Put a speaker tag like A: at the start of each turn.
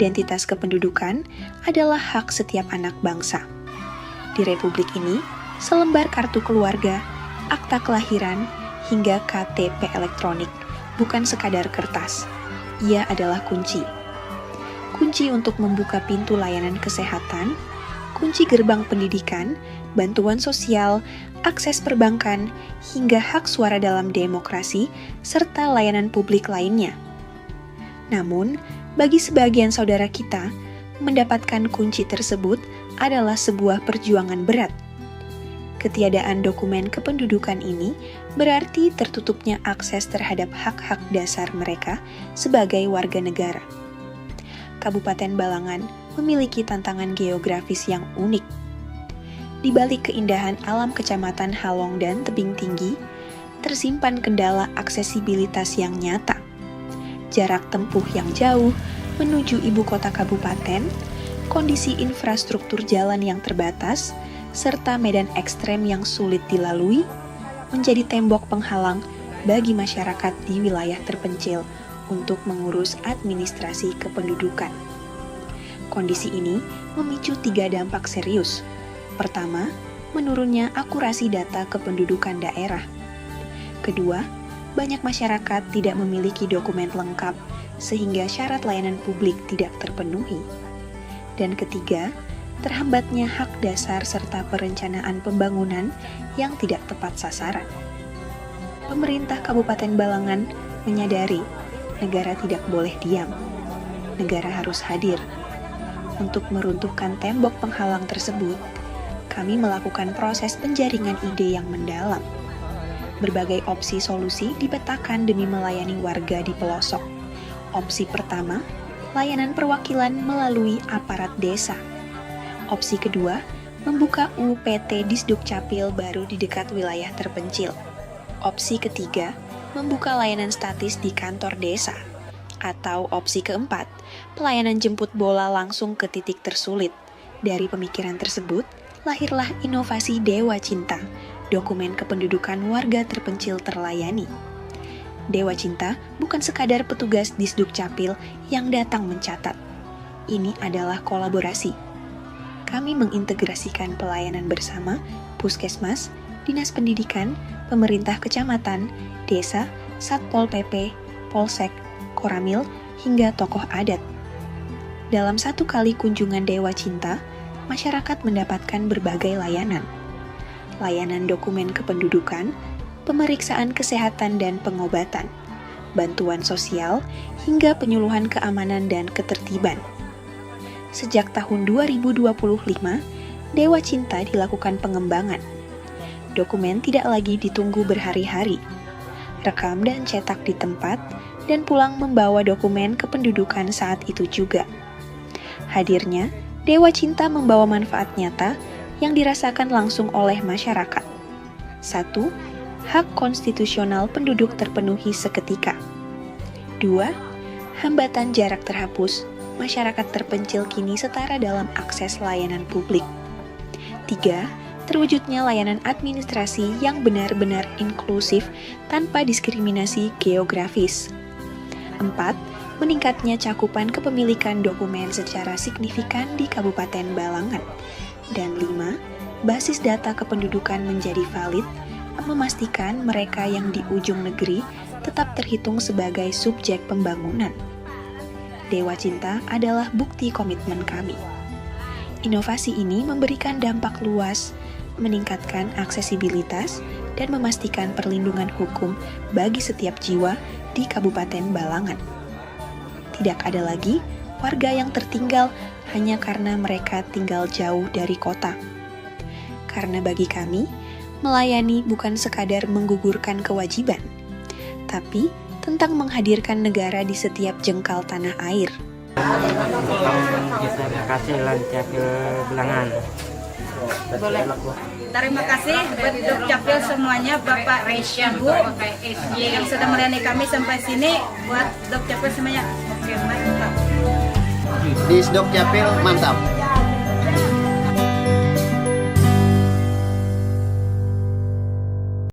A: identitas kependudukan adalah hak setiap anak bangsa. Di Republik ini, selembar kartu keluarga, akta kelahiran, hingga KTP elektronik bukan sekadar kertas. Ia adalah kunci. Kunci untuk membuka pintu layanan kesehatan, kunci gerbang pendidikan, bantuan sosial, akses perbankan, hingga hak suara dalam demokrasi, serta layanan publik lainnya. Namun, bagi sebagian saudara kita, mendapatkan kunci tersebut adalah sebuah perjuangan berat. Ketiadaan dokumen kependudukan ini berarti tertutupnya akses terhadap hak-hak dasar mereka sebagai warga negara. Kabupaten Balangan memiliki tantangan geografis yang unik. Di balik keindahan alam Kecamatan Halong dan Tebing Tinggi, tersimpan kendala aksesibilitas yang nyata. Jarak tempuh yang jauh menuju ibu kota kabupaten, kondisi infrastruktur jalan yang terbatas, serta medan ekstrem yang sulit dilalui, menjadi tembok penghalang bagi masyarakat di wilayah terpencil untuk mengurus administrasi kependudukan. Kondisi ini memicu 3 dampak serius. Pertama, menurunnya akurasi data kependudukan daerah. Kedua, banyak masyarakat tidak memiliki dokumen lengkap sehingga syarat layanan publik tidak terpenuhi. Dan ketiga, terhambatnya hak dasar serta perencanaan pembangunan yang tidak tepat sasaran. Pemerintah Kabupaten Balangan menyadari negara tidak boleh diam. Negara harus hadir. Untuk meruntuhkan tembok penghalang tersebut, kami melakukan proses penjaringan ide yang mendalam. Berbagai opsi solusi dipetakan demi melayani warga di pelosok. Opsi pertama, layanan perwakilan melalui aparat desa. Opsi kedua, membuka UPT Disdukcapil baru di dekat wilayah terpencil. Opsi ketiga, membuka layanan statis di kantor desa. Atau opsi keempat, pelayanan jemput bola langsung ke titik tersulit. Dari pemikiran tersebut, lahirlah inovasi Dewa Cinta, dokumen kependudukan warga terpencil terlayani. Dewa Cinta bukan sekadar petugas Disdukcapil yang datang mencatat. Ini adalah kolaborasi. Kami mengintegrasikan pelayanan bersama Puskesmas, Dinas Pendidikan, pemerintah kecamatan, desa, Satpol PP, Polsek, Koramil, hingga tokoh adat. Dalam satu kali kunjungan Dewa Cinta, masyarakat mendapatkan berbagai layanan. Layanan dokumen kependudukan, pemeriksaan kesehatan dan pengobatan, bantuan sosial, hingga penyuluhan keamanan dan ketertiban. Sejak tahun 2025, Dewa Cinta dilakukan pengembangan. Dokumen tidak lagi ditunggu berhari-hari. Rekam dan cetak di tempat, dan pulang membawa dokumen kependudukan saat itu juga. Hadirnya, Dewa Cinta membawa manfaat nyata yang dirasakan langsung oleh masyarakat. 1. Hak konstitusional penduduk terpenuhi seketika. 2. Hambatan jarak terhapus, masyarakat terpencil kini setara dalam akses layanan publik. 3. Terwujudnya layanan administrasi yang benar-benar inklusif tanpa diskriminasi geografis. 4. Meningkatnya cakupan kepemilikan dokumen secara signifikan di Kabupaten Balangan. Dan 5. Basis data kependudukan menjadi valid, memastikan mereka yang di ujung negeri tetap terhitung sebagai subjek pembangunan. Dewa Cinta adalah bukti komitmen kami. Inovasi ini memberikan dampak luas, meningkatkan aksesibilitas, dan memastikan perlindungan hukum bagi setiap jiwa di Kabupaten Balangan. Tidak ada lagi warga yang tertinggal hanya karena mereka tinggal jauh dari kota. Karena bagi kami, melayani bukan sekadar menggugurkan kewajiban, tapi tentang menghadirkan negara di setiap jengkal tanah air.
B: Terima kasih Dukcapil Balangan.
C: Boleh. Terima kasih buat Dukcapil semuanya, Bapak Ibu yang sudah melayani kami sampai sini. Buat Dukcapil semuanya, oke, mantap.
D: Di Dukcapil mantap.